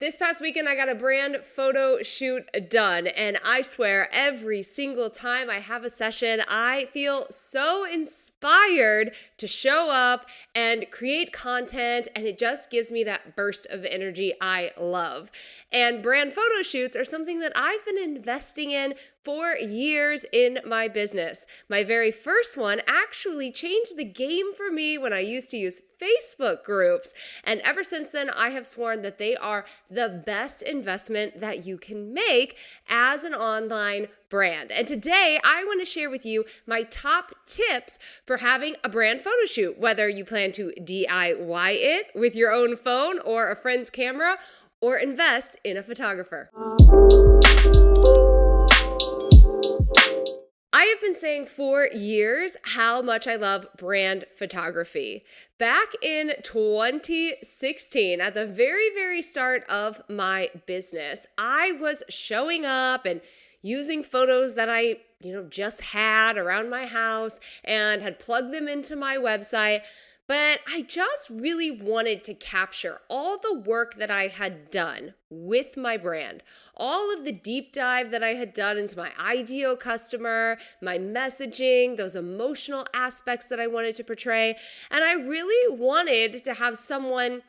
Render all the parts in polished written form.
This past weekend, I got a brand photo shoot done, and I swear every single time I have a session, I feel so inspired to show up and create content, and it just gives me that burst of energy I love. And brand photo shoots are something that I've been investing in for years in my business. My very first one actually changed the game for me when I used to use Facebook groups. And ever since then, I have sworn that they are the best investment that you can make as an online brand. And today, I want to share with you my top tips for having a brand photo shoot, whether you plan to DIY it with your own phone or a friend's camera, or invest in a photographer. I have been saying for years how much I love brand photography. Back in 2016, at the very start of my business, I was showing up and using photos that I just had around my house and had plugged them into my website. But I just really wanted to capture all the work that I had done with my brand, all of the deep dive that I had done into my ideal customer, my messaging, those emotional aspects that I wanted to portray. And I really wanted to have someone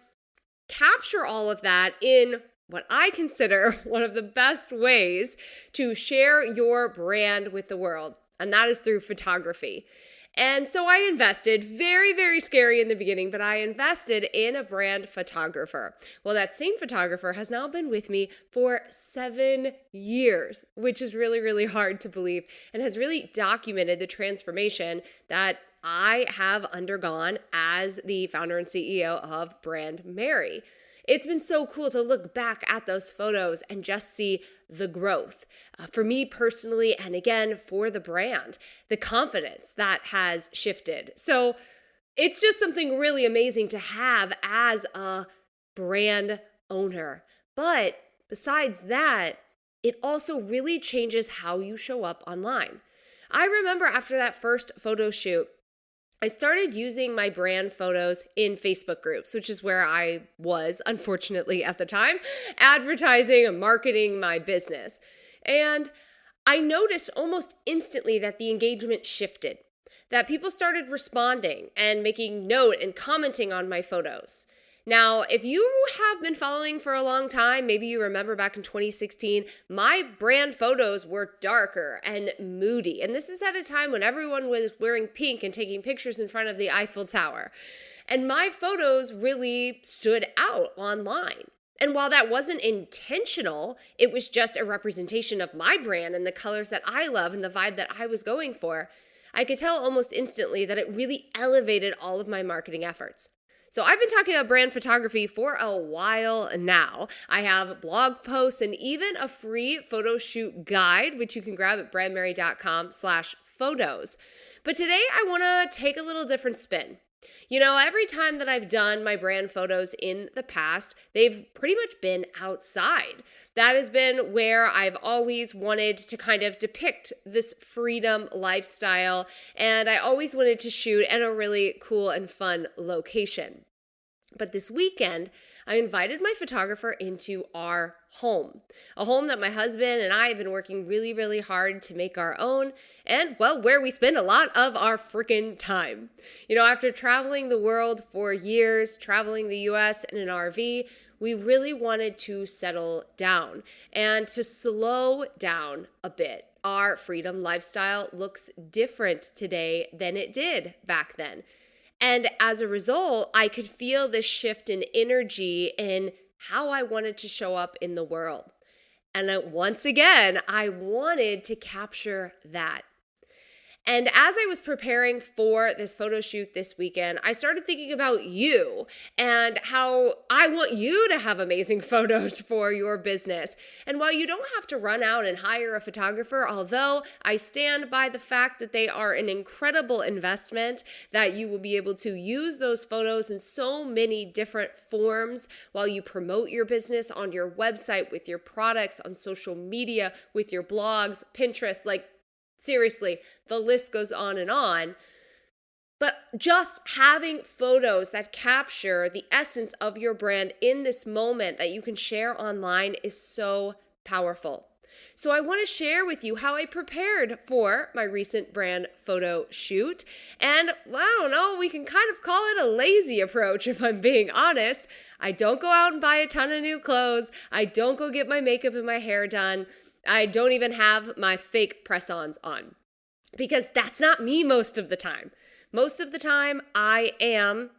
capture all of that in what I consider one of the best ways to share your brand with the world, and that is through photography. And so I invested, very scary in the beginning, but I invested in a brand photographer. Well, that same photographer has now been with me for 7 years, which is really hard to believe, and has really documented the transformation that I have undergone as the founder and CEO of Brandmerry. It's been so cool to look back at those photos and just see the growth for me personally, and again, for the brand, the confidence that has shifted. So it's just something really amazing to have as a brand owner. But besides that, it also really changes how you show up online. I remember after that first photo shoot, I started using my brand photos in Facebook groups, which is where I was, unfortunately, at the time, advertising and marketing my business. And I noticed almost instantly that the engagement shifted, that people started responding and making note and commenting on my photos. Now, if you have been following for a long time, maybe you remember back in 2016, my brand photos were darker and moody. And this is at a time when everyone was wearing pink and taking pictures in front of the Eiffel Tower. And my photos really stood out online. And while that wasn't intentional, it was just a representation of my brand and the colors that I love and the vibe that I was going for. I could tell almost instantly that it really elevated all of my marketing efforts. So I've been talking about brand photography for a while now. I have blog posts and even a free photo shoot guide, which you can grab at brandmerry.com/photos. But today I want to take a little different spin. Every time that I've done my brand photos in the past, they've pretty much been outside. That has been where I've always wanted to kind of depict this freedom lifestyle, and I always wanted to shoot in a really cool and fun location. But this weekend, I invited my photographer into our home, a home that my husband and I have been working really hard to make our own, and where we spend a lot of our freaking time. After traveling the world for years, traveling the US in an RV, we really wanted to settle down and to slow down a bit. Our freedom lifestyle looks different today than it did back then. And as a result, I could feel this shift in energy in how I wanted to show up in the world. And once again, I wanted to capture that. And as I was preparing for this photo shoot this weekend, I started thinking about you and how I want you to have amazing photos for your business. And while you don't have to run out and hire a photographer, although I stand by the fact that they are an incredible investment, that you will be able to use those photos in so many different forms while you promote your business on your website, with your products, on social media, with your blogs, Pinterest, seriously, the list goes on and on. But just having photos that capture the essence of your brand in this moment that you can share online is so powerful. So I want to share with you how I prepared for my recent brand photo shoot. And I don't know, we can kind of call it a lazy approach if I'm being honest. I don't go out and buy a ton of new clothes. I don't go get my makeup and my hair done. I don't even have my fake press-ons on because that's not me most of the time. Most of the time, I am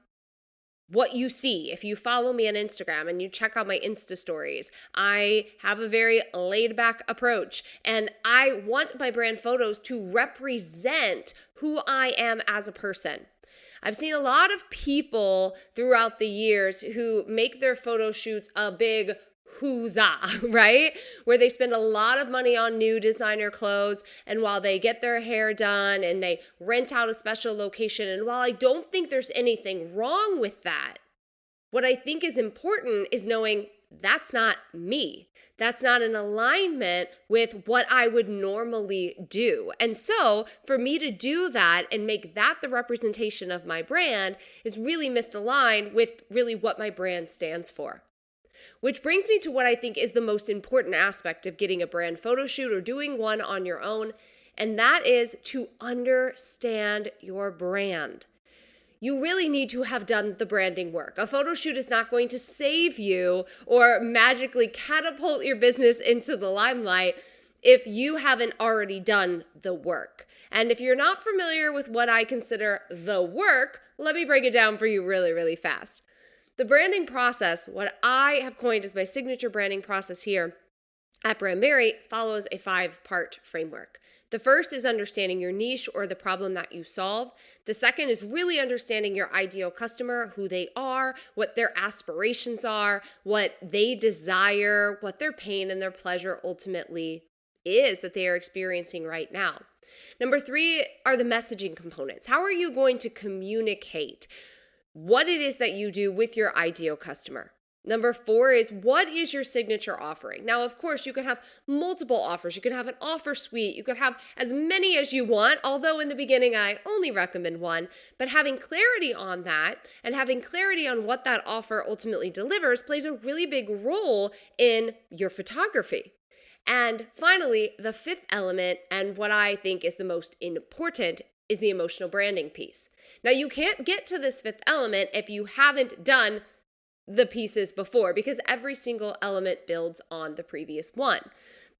what you see. If you follow me on Instagram and you check out my Insta stories, I have a very laid back approach and I want my brand photos to represent who I am as a person. I've seen a lot of people throughout the years who make their photo shoots a big huzzah, right? Where they spend a lot of money on new designer clothes, and while they get their hair done and they rent out a special location, and while I don't think there's anything wrong with that, what I think is important is knowing that's not me. That's not in alignment with what I would normally do. And so for me to do that and make that the representation of my brand is really misaligned with really what my brand stands for. Which brings me to what I think is the most important aspect of getting a brand photo shoot or doing one on your own, and that is to understand your brand. You really need to have done the branding work. A photo shoot is not going to save you or magically catapult your business into the limelight if you haven't already done the work. And if you're not familiar with what I consider the work, let me break it down for you really, really fast. The branding process, what I have coined as my signature branding process here at Brandmerry, follows a 5-part framework. The first is understanding your niche or the problem that you solve. The second is really understanding your ideal customer, who they are, what their aspirations are, what they desire, what their pain and their pleasure ultimately is that they are experiencing right now. Number 3 are the messaging components. How are you going to communicate what it is that you do with your ideal customer? Number 4 is, what is your signature offering? Now, of course, you could have multiple offers. You could have an offer suite. You could have as many as you want, although in the beginning, I only recommend one. But having clarity on that and having clarity on what that offer ultimately delivers plays a really big role in your photography. And finally, the 5th element, and what I think is the most important, is the emotional branding piece. Now, you can't get to this 5th element if you haven't done the pieces before, because every single element builds on the previous one.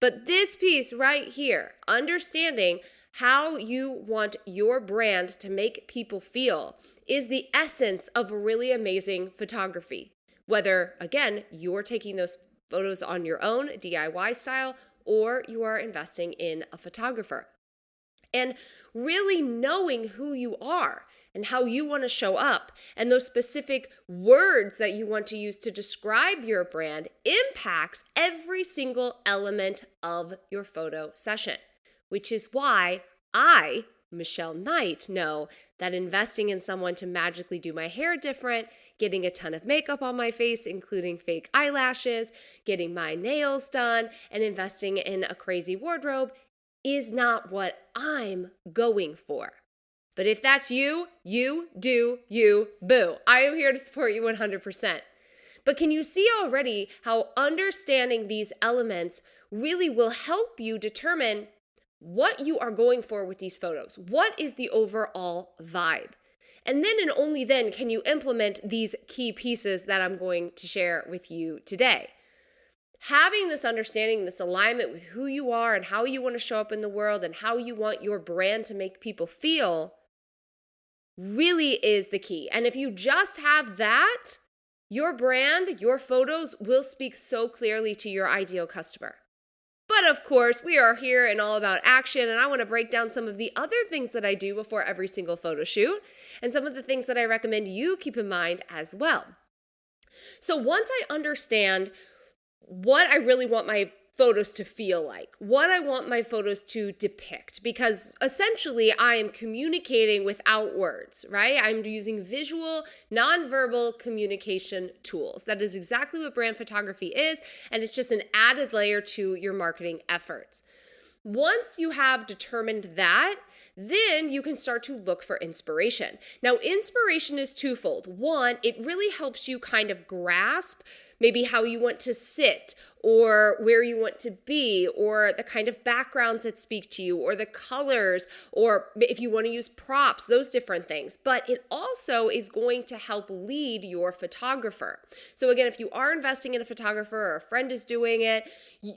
But this piece right here, understanding how you want your brand to make people feel, is the essence of really amazing photography. Whether, again, you're taking those photos on your own, DIY style, or you are investing in a photographer. And really knowing who you are and how you want to show up and those specific words that you want to use to describe your brand impacts every single element of your photo session, which is why I, Michelle Knight, know that investing in someone to magically do my hair different, getting a ton of makeup on my face, including fake eyelashes, getting my nails done, and investing in a crazy wardrobe is not what I'm going for. But if that's you, you do you, boo. I am here to support you 100%. But can you see already how understanding these elements really will help you determine what you are going for with these photos? What is the overall vibe? And then and only then can you implement these key pieces that I'm going to share with you today. Having this understanding, this alignment with who you are and how you want to show up in the world and how you want your brand to make people feel really is the key. And if you just have that, your brand, your photos will speak so clearly to your ideal customer. But of course, we are here and all about action, and I want to break down some of the other things that I do before every single photo shoot and some of the things that I recommend you keep in mind as well. So once I understand what I really want my photos to feel like, what I want my photos to depict, because essentially I am communicating without words, right? I'm using visual, nonverbal communication tools. That is exactly what brand photography is, and it's just an added layer to your marketing efforts. Once you have determined that, then you can start to look for inspiration. Now, inspiration is twofold. One, it really helps you kind of grasp maybe how you want to sit or where you want to be, or the kind of backgrounds that speak to you, or the colors, or if you want to use props, those different things. But it also is going to help lead your photographer. So again, if you are investing in a photographer or a friend is doing it,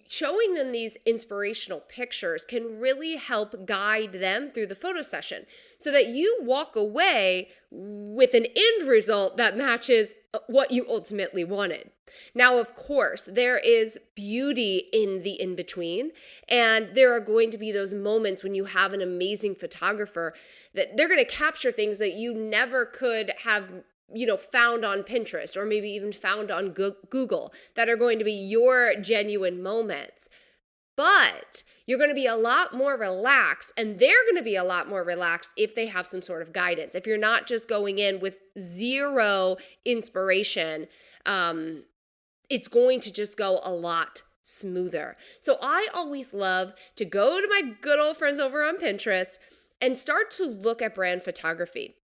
showing them these inspirational pictures can really help guide them through the photo session so that you walk away with an end result that matches what you ultimately wanted. Now, of course, there is beauty in the in-between, and there are going to be those moments when you have an amazing photographer that they're going to capture things that you never could have found on Pinterest or maybe even found on Google that are going to be your genuine moments. But you're going to be a lot more relaxed, and they're going to be a lot more relaxed if they have some sort of guidance. If you're not just going in with zero inspiration, it's going to just go a lot smoother. So I always love to go to my good old friends over on Pinterest and start to look at brand photography.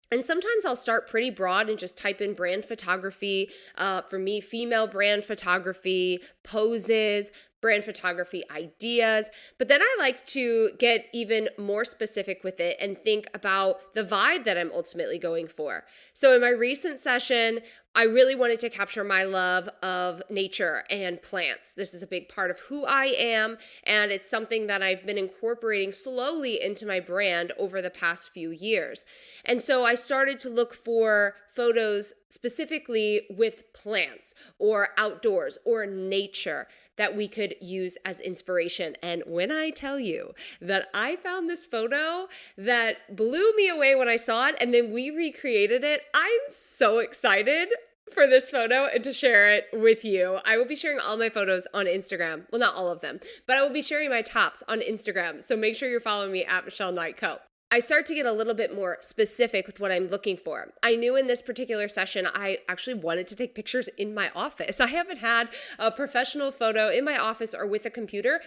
And sometimes I'll start pretty broad and just type in brand photography. For me, female brand photography, poses, brand photography ideas. But then I like to get even more specific with it and think about the vibe that I'm ultimately going for. So in my recent session, I really wanted to capture my love of nature and plants. This is a big part of who I am, and it's something that I've been incorporating slowly into my brand over the past few years. And so I started to look for photos specifically with plants or outdoors or nature that we could use as inspiration. And when I tell you that I found this photo that blew me away when I saw it, and then we recreated it, I'm so excited for this photo and to share it with you. I will be sharing all my photos on Instagram. Well, not all of them, but I will be sharing my tops on Instagram. So make sure you're following me at Michelle Knight Co. I start to get a little bit more specific with what I'm looking for. I knew in this particular session, I actually wanted to take pictures in my office. I haven't had a professional photo in my office or with a computer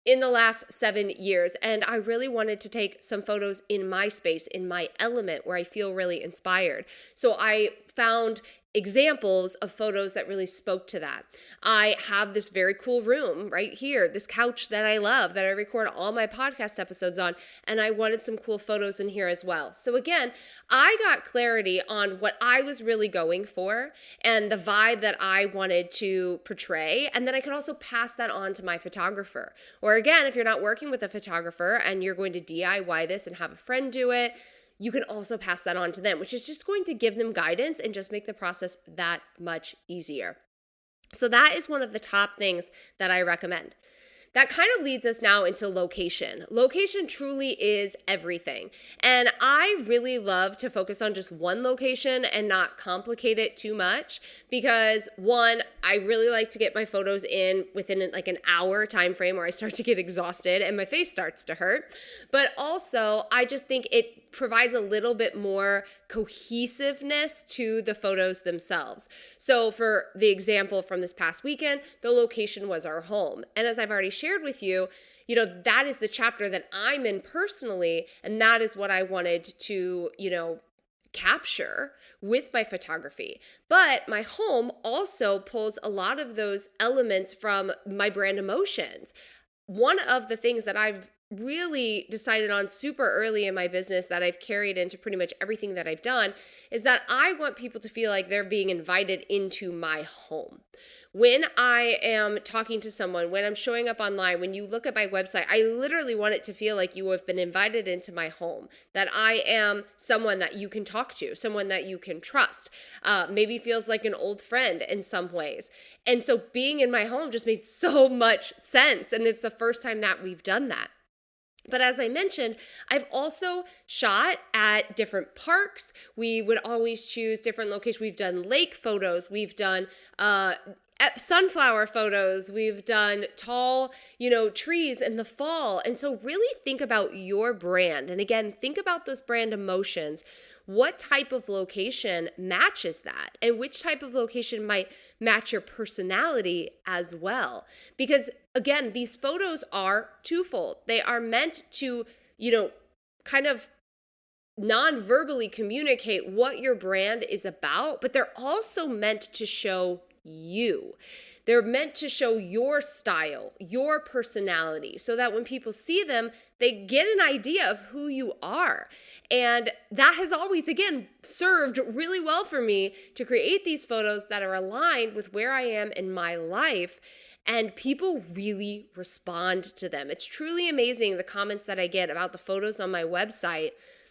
in the last 7 years. And I really wanted to take some photos in my space, in my element, where I feel really inspired. So I found examples of photos that really spoke to that. I have this very cool room right here, this couch that I love, that I record all my podcast episodes on, and I wanted some cool photos in here as well. So again, I got clarity on what I was really going for and the vibe that I wanted to portray, and then I could also pass that on to my photographer. Or again, if you're not working with a photographer and you're going to DIY this and have a friend do it, you can also pass that on to them, which is just going to give them guidance and just make the process that much easier. So that is one of the top things that I recommend. That kind of leads us now into location. Location truly is everything. And I really love to focus on just one location and not complicate it too much because one, I really like to get my photos in within like an hour time frame where I start to get exhausted and my face starts to hurt. But also, I just think it provides a little bit more cohesiveness to the photos themselves. So for the example from this past weekend, the location was our home. And as I've already shared with you, that is the chapter that I'm in personally, and that is what I wanted to, capture with my photography. But my home also pulls a lot of those elements from my brand emotions. One of the things that I've really decided on super early in my business that I've carried into pretty much everything that I've done is that I want people to feel like they're being invited into my home. When I am talking to someone, when I'm showing up online, when you look at my website, I literally want it to feel like you have been invited into my home, that I am someone that you can talk to, someone that you can trust, maybe feels like an old friend in some ways. And so being in my home just made so much sense. And it's the first time that we've done that. But as I mentioned, I've also shot at different parks. We would always choose different locations. We've done lake photos. We've done sunflower photos. We've done tall, trees in the fall. And so really think about your brand. And again, think about those brand emotions. What type of location matches that? And which type of location might match your personality as well? Because again, these photos are twofold. They are meant to, kind of non-verbally communicate what your brand is about, but they're also meant to show you. They're meant to show your style, your personality, so that when people see them, they get an idea of who you are. And that has always, again, served really well for me to create these photos that are aligned with where I am in my life. And people really respond to them. It's truly amazing the comments that I get about the photos on my website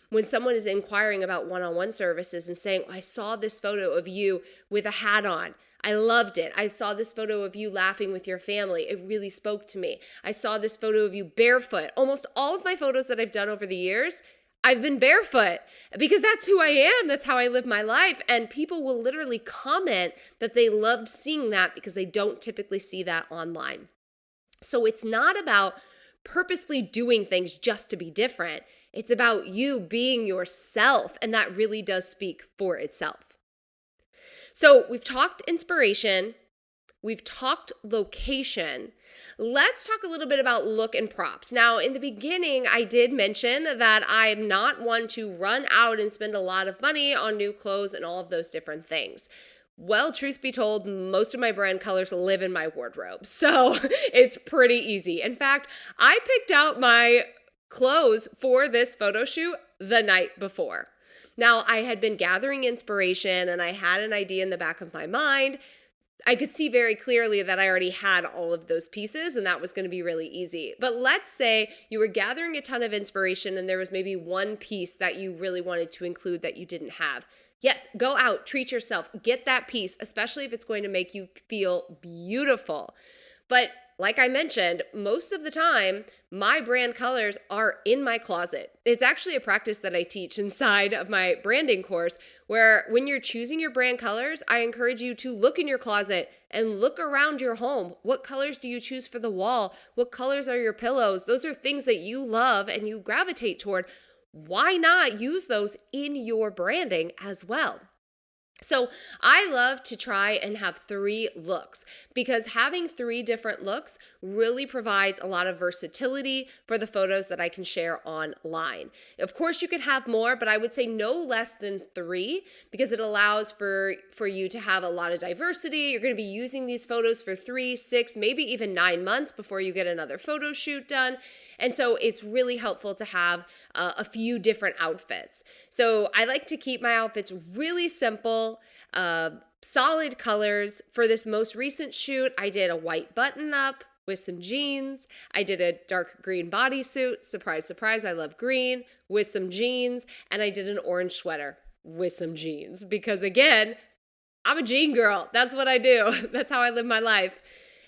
when someone is inquiring about one-on-one services and saying, I saw this photo of you with a hat on. I loved it. I saw this photo of you laughing with your family. It really spoke to me. I saw this photo of you barefoot. Almost all of my photos that I've done over the years, I've been barefoot because that's who I am. That's how I live my life. And people will literally comment that they loved seeing that because they don't typically see that online. So it's not about purposefully doing things just to be different. It's about you being yourself, and that really does speak for itself. So we've talked inspiration, we've talked location. Let's talk a little bit about look and props. Now, in the beginning, I did mention that I'm not one to run out and spend a lot of money on new clothes and all of those different things. Well, truth be told, most of my brand colors live in my wardrobe, so it's pretty easy. In fact, I picked out my clothes for this photo shoot the night before. Now, I had been gathering inspiration and I had an idea in the back of my mind. I could see very clearly that I already had all of those pieces and that was going to be really easy. But let's say you were gathering a ton of inspiration and there was maybe one piece that you really wanted to include that you didn't have. Yes, go out, treat yourself, get that piece, especially if it's going to make you feel beautiful. But like I mentioned, most of the time, my brand colors are in my closet. It's actually a practice that I teach inside of my branding course, where when you're choosing your brand colors, I encourage you to look in your closet and look around your home. What colors do you choose for the wall? What colors are your pillows? Those are things that you love and you gravitate toward. Why not use those in your branding as well? So I love to try and have 3 looks because having 3 different looks really provides a lot of versatility for the photos that I can share online. Of course, you could have more, but I would say no less than 3 because it allows for you to have a lot of diversity. You're going to be using these photos for 3, 6, maybe even 9 months before you get another photo shoot done. And so it's really helpful to have a few different outfits. So I like to keep my outfits really simple, solid colors. For this most recent shoot, I did a white button-up with some jeans. I did a dark green bodysuit. Surprise, surprise, I love green, with some jeans. And I did an orange sweater with some jeans because, again, I'm a jean girl. That's what I do. That's how I live my life.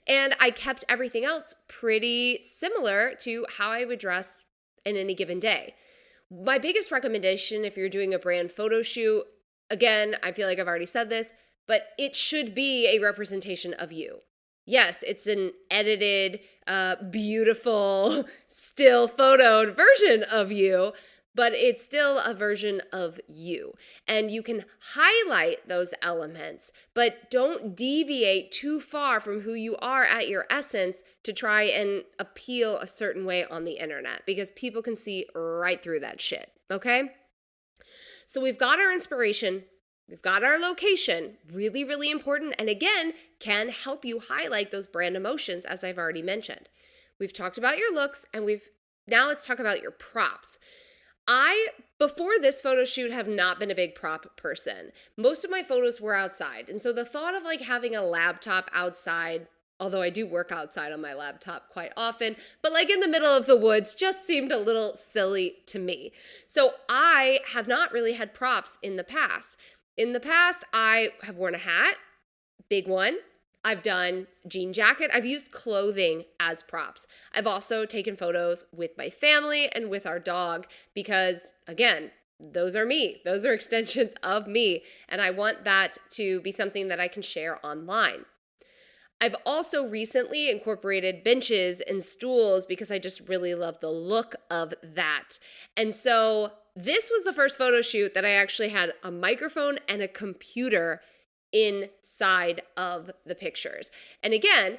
And I kept everything else pretty similar to how I would dress in any given day. My biggest recommendation if you're doing a brand photo shoot, again, I feel like I've already said this, but it should be a representation of you. Yes, it's an edited, beautiful, still photoed version of you, but it's still a version of you. And you can highlight those elements, but don't deviate too far from who you are at your essence to try and appeal a certain way on the internet because people can see right through that shit, okay? So we've got our inspiration, we've got our location, really, really important, and again, can help you highlight those brand emotions as I've already mentioned. We've talked about your looks and now let's talk about your props. Before this photo shoot, have not been a big prop person. Most of my photos were outside. And so the thought of having a laptop outside, although I do work outside on my laptop quite often, but in the middle of the woods just seemed a little silly to me. So I have not really had props in the past. In the past, I have worn a hat, big one. I've done jean jacket. I've used clothing as props. I've also taken photos with my family and with our dog because, again, those are me. Those are extensions of me. And I want that to be something that I can share online. I've also recently incorporated benches and stools because I just really love the look of that. And so this was the first photo shoot that I actually had a microphone and a computer inside of the pictures. And again,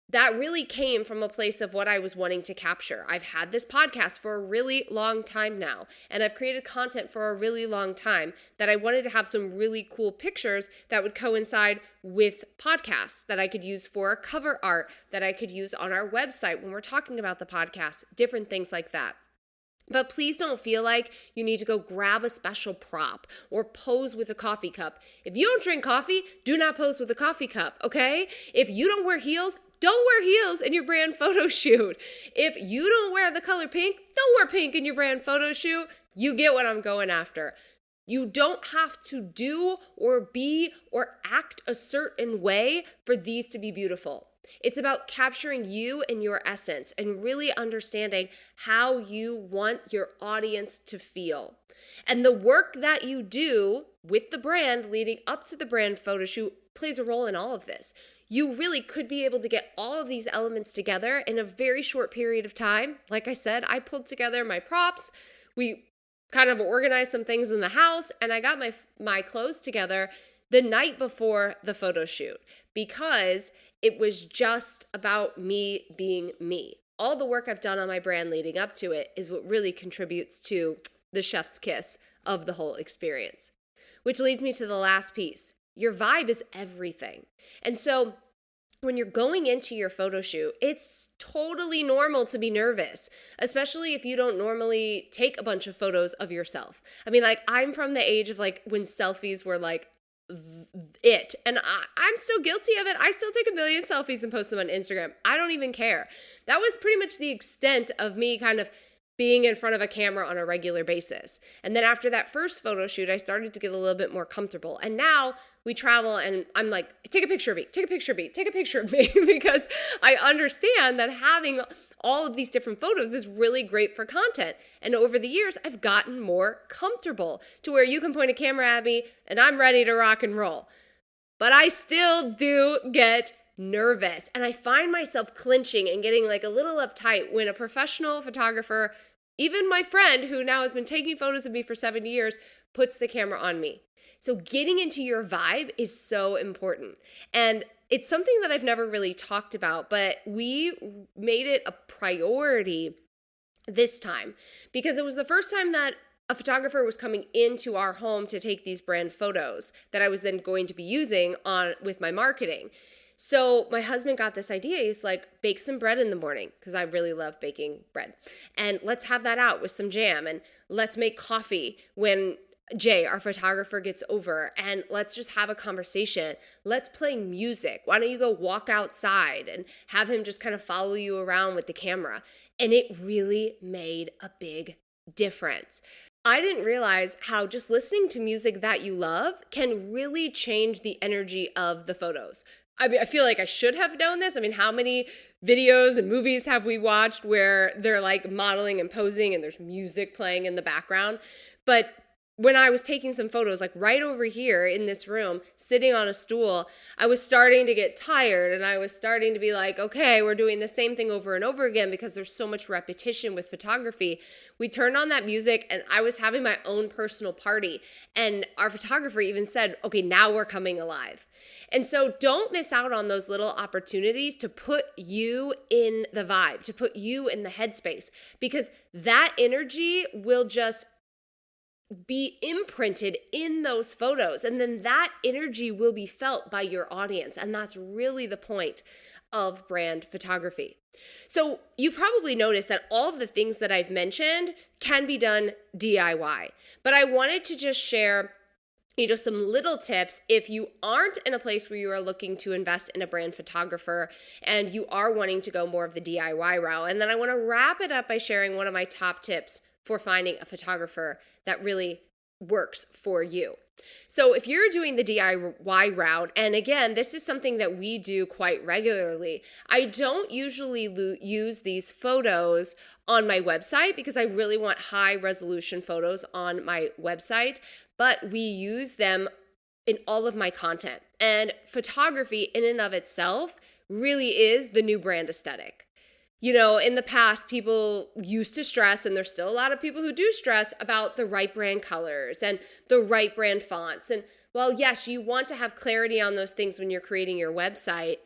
that really came from a place of what I was wanting to capture. I've had this podcast for a really long time now, and I've created content for a really long time that I wanted to have some really cool pictures that would coincide with podcasts that I could use for cover art, that I could use on our website when we're talking about the podcast, different things like that. But please don't feel like you need to go grab a special prop or pose with a coffee cup. If you don't drink coffee, do not pose with a coffee cup, okay? If you don't wear heels, don't wear heels in your brand photo shoot. If you don't wear the color pink, don't wear pink in your brand photo shoot. You get what I'm going after. You don't have to do or be or act a certain way for these to be beautiful. It's about capturing you and your essence and really understanding how you want your audience to feel. And the work that you do with the brand leading up to the brand photo shoot plays a role in all of this. You really could be able to get all of these elements together in a very short period of time. Like I said, I pulled together my props. We kind of organized some things in the house, and I got my clothes together the night before the photo shoot because it was just about me being me. All the work I've done on my brand leading up to it is what really contributes to the chef's kiss of the whole experience. Which leads me to the last piece. Your vibe is everything. And so when you're going into your photo shoot, it's totally normal to be nervous, especially if you don't normally take a bunch of photos of yourself. I mean, like, I'm from the age of like when selfies were like it, and I'm still guilty of it. I still take a million selfies and post them on Instagram. I don't even care. That was pretty much the extent of me kind of being in front of a camera on a regular basis. And then after that first photo shoot, I started to get a little bit more comfortable. And now we travel and I'm like, take a picture of me, take a picture of me, take a picture of me, because I understand that having all of these different photos is really great for content. And over the years, I've gotten more comfortable to where you can point a camera at me and I'm ready to rock and roll. But I still do get nervous. And I find myself clinching and getting like a little uptight when a professional photographer, even my friend who now has been taking photos of me for 7 years, puts the camera on me. So getting into your vibe is so important. And it's something that I've never really talked about, but we made it a priority this time because it was the first time that a photographer was coming into our home to take these brand photos that I was then going to be using on with my marketing. So my husband got this idea. He's like, bake some bread in the morning, because I really love baking bread. And let's have that out with some jam. And let's make coffee when Jay, our photographer, gets over. And let's just have a conversation. Let's play music. Why don't you go walk outside and have him just kind of follow you around with the camera? And it really made a big difference. I didn't realize how just listening to music that you love can really change the energy of the photos. I mean, I feel like I should have known this. I mean, how many videos and movies have we watched where they're like modeling and posing and there's music playing in the background? But when I was taking some photos, like right over here in this room, sitting on a stool, I was starting to get tired and I was starting to be like, okay, we're doing the same thing over and over again because there's so much repetition with photography. We turned on that music and I was having my own personal party. And our photographer even said, okay, now we're coming alive. And so don't miss out on those little opportunities to put you in the vibe, to put you in the headspace, because that energy will just be imprinted in those photos. And then that energy will be felt by your audience. And that's really the point of brand photography. So you probably noticed that all of the things that I've mentioned can be done DIY. But I wanted to just share some little tips if you aren't in a place where you are looking to invest in a brand photographer and you are wanting to go more of the DIY route. And then I want to wrap it up by sharing one of my top tips for finding a photographer that really works for you. So if you're doing the DIY route, and again, this is something that we do quite regularly, I don't usually use these photos on my website because I really want high resolution photos on my website, but we use them in all of my content. And photography in and of itself really is the new brand aesthetic. In the past, people used to stress, and there's still a lot of people who do stress about the right brand colors and the right brand fonts. And while, yes, you want to have clarity on those things when you're creating your website,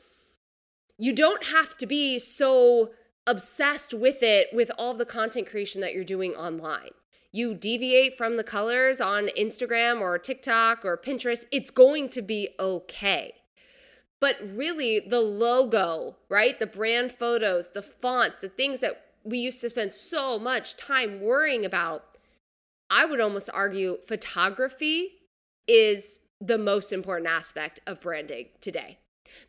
you don't have to be so obsessed with it with all the content creation that you're doing online. You deviate from the colors on Instagram or TikTok or Pinterest, it's going to be okay. But really, the logo, right? The brand photos, the fonts, the things that we used to spend so much time worrying about, I would almost argue photography is the most important aspect of branding today.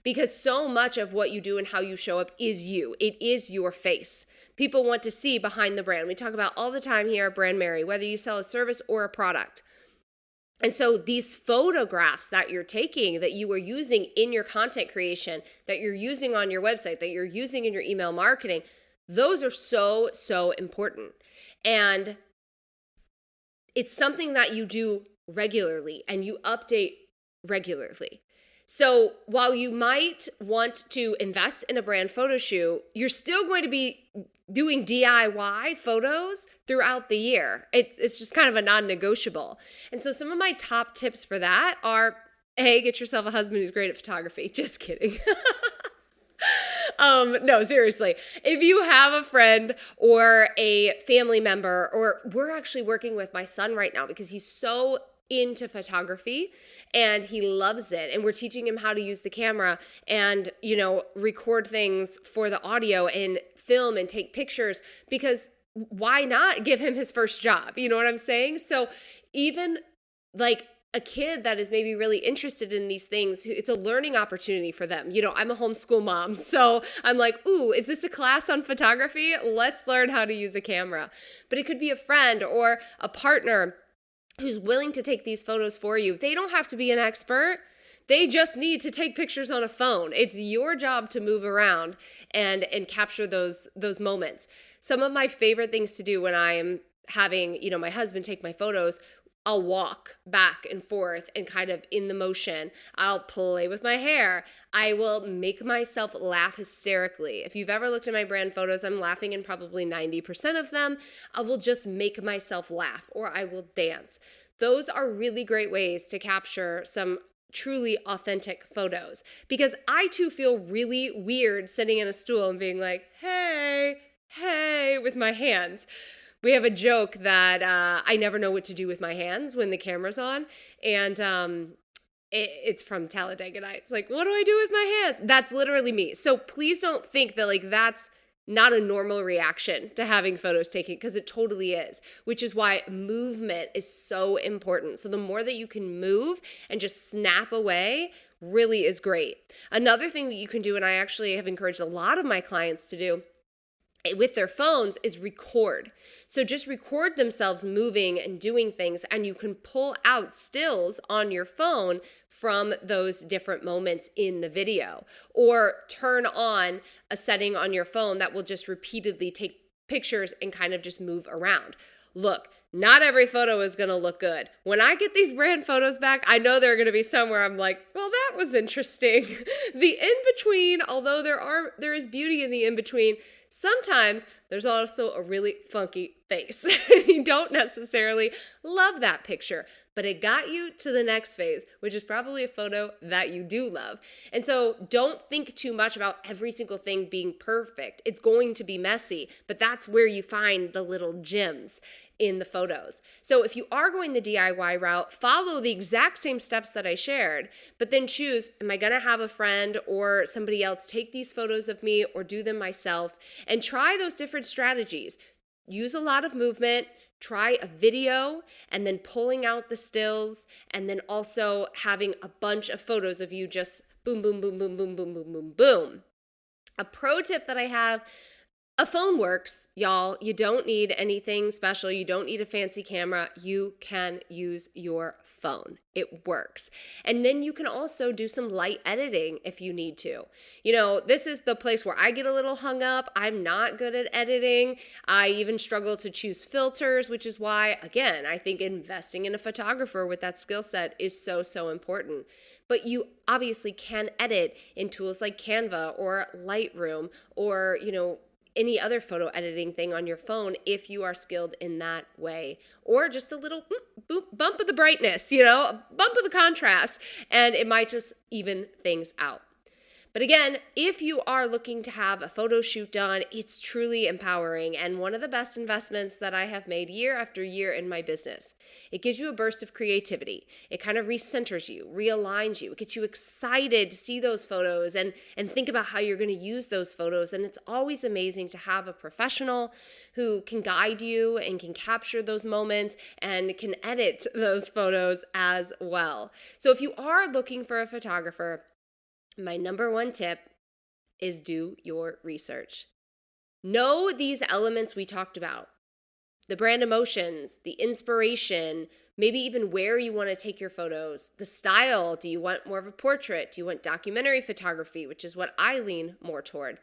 Because so much of what you do and how you show up is you. It is your face. People want to see behind the brand. We talk about all the time here at Brandmerry, whether you sell a service or a product. And so these photographs that you're taking, that you are using in your content creation, that you're using on your website, that you're using in your email marketing, those are so, so important. And it's something that you do regularly and you update regularly. So while you might want to invest in a brand photo shoot, you're still going to be doing DIY photos throughout the year. It's just kind of a non-negotiable. And so some of my top tips for that are, A, get yourself a husband who's great at photography. Just kidding. No, seriously. If you have a friend or a family member, or we're actually working with my son right now because he's so into photography and he loves it, and we're teaching him how to use the camera and record things for the audio and film and take pictures, because why not give him his first job? You know what I'm saying? So even like a kid that is maybe really interested in these things, it's a learning opportunity for them. I'm a homeschool mom, so I'm like, ooh, is this a class on photography? Let's learn how to use a camera. But it could be a friend or a partner who's willing to take these photos for you. They don't have to be an expert. They just need to take pictures on a phone. It's your job to move around and capture those moments. Some of my favorite things to do when I'm having, my husband take my photos, I'll walk back and forth and kind of in the motion. I'll play with my hair. I will make myself laugh hysterically. If you've ever looked at my brand photos, I'm laughing in probably 90% of them. I will just make myself laugh, or I will dance. Those are really great ways to capture some truly authentic photos, because I too feel really weird sitting in a stool and being like, hey, with my hands. We have a joke that I never know what to do with my hands when the camera's on. And it's from Talladega Nights. Like, what do I do with my hands? That's literally me. So please don't think that that's not a normal reaction to having photos taken, because it totally is, which is why movement is so important. So the more that you can move and just snap away really is great. Another thing that you can do, and I actually have encouraged a lot of my clients to do with their phones, is record. So just record themselves moving and doing things, and you can pull out stills on your phone from those different moments in the video, or turn on a setting on your phone that will just repeatedly take pictures and kind of just move around. Look, not every photo is going to look good. When I get these brand photos back, I know there are going to be some where I'm like, well, that was interesting. The in-between, although there is beauty in the in-between, sometimes there's also a really funky face. You don't necessarily love that picture, but it got you to the next phase, which is probably a photo that you do love. And so don't think too much about every single thing being perfect. It's going to be messy, but that's where you find the little gems in the photos. So if you are going the DIY route, follow the exact same steps that I shared, but then choose, am I going to have a friend or somebody else take these photos of me, or do them myself? And try those different strategies. Use a lot of movement, try a video, and then pulling out the stills, and then also having a bunch of photos of you just boom, boom, boom, boom, boom, boom, boom, boom, boom. A pro tip that I have A phone works, y'all. You don't need anything special. You don't need a fancy camera. You can use your phone. It works. And then you can also do some light editing if you need to. This is the place where I get a little hung up. I'm not good at editing. I even struggle to choose filters, which is why, again, I think investing in a photographer with that skill set is so, so important. But you obviously can edit in tools like Canva or Lightroom or, any other photo editing thing on your phone if you are skilled in that way. Or just a little bump of the brightness, a bump of the contrast, and it might just even things out. But again, if you are looking to have a photo shoot done, it's truly empowering and one of the best investments that I have made year after year in my business. It gives you a burst of creativity. It kind of recenters you, realigns you. It gets you excited to see those photos and think about how you're going to use those photos. And it's always amazing to have a professional who can guide you and can capture those moments and can edit those photos as well. So if you are looking for a photographer, my number one tip is do your research. Know these elements we talked about. The brand emotions, the inspiration, maybe even where you want to take your photos, the style. Do you want more of a portrait? Do you want documentary photography, which is what I lean more toward?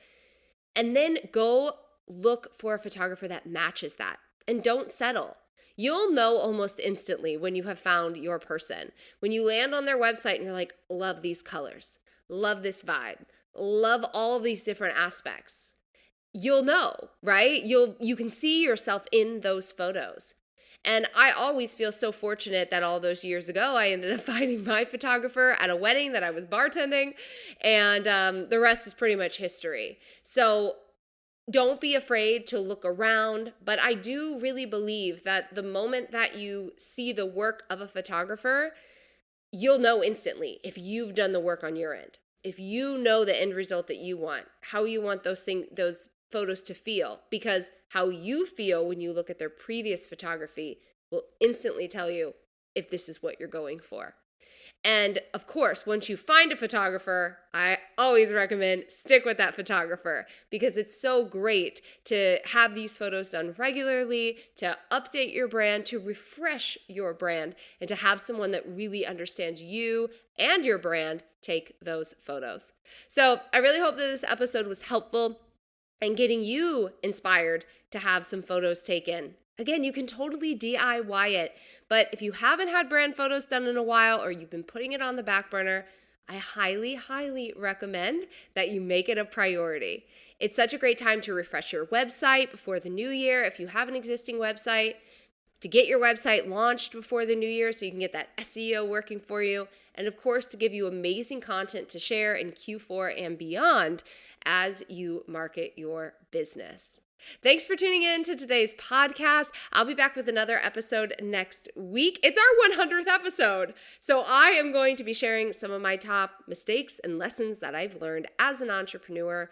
And then go look for a photographer that matches that and don't settle. You'll know almost instantly when you have found your person. When you land on their website and you're like, love these colors. Love this vibe, love all of these different aspects. You'll know, right? You can see yourself in those photos. And I always feel so fortunate that all those years ago, I ended up finding my photographer at a wedding that I was bartending, and the rest is pretty much history. So don't be afraid to look around, but I do really believe that the moment that you see the work of a photographer, you'll know instantly if you've done the work on your end. If you know the end result that you want, how you want those photos to feel, because how you feel when you look at their previous photography will instantly tell you if this is what you're going for. And of course, once you find a photographer, I always recommend stick with that photographer because it's so great to have these photos done regularly, to update your brand, to refresh your brand, and to have someone that really understands you and your brand take those photos. So I really hope that this episode was helpful and getting you inspired to have some photos taken. Again, you can totally DIY it, but if you haven't had brand photos done in a while or you've been putting it on the back burner, I highly, highly recommend that you make it a priority. It's such a great time to refresh your website before the new year if you have an existing website, to get your website launched before the new year so you can get that SEO working for you, and of course to give you amazing content to share in Q4 and beyond as you market your business. Thanks for tuning in to today's podcast. I'll be back with another episode next week. It's our 100th episode. So I am going to be sharing some of my top mistakes and lessons that I've learned as an entrepreneur.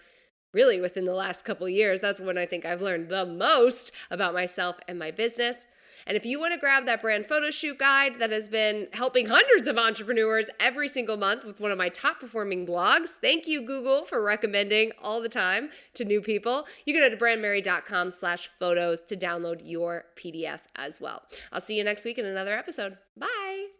Really within the last couple of years, that's when I think I've learned the most about myself and my business. And if you want to grab that brand photo shoot guide that has been helping hundreds of entrepreneurs every single month with one of my top performing blogs, thank you, Google, for recommending all the time to new people. You can go to brandmerry.com/photos to download your PDF as well. I'll see you next week in another episode. Bye.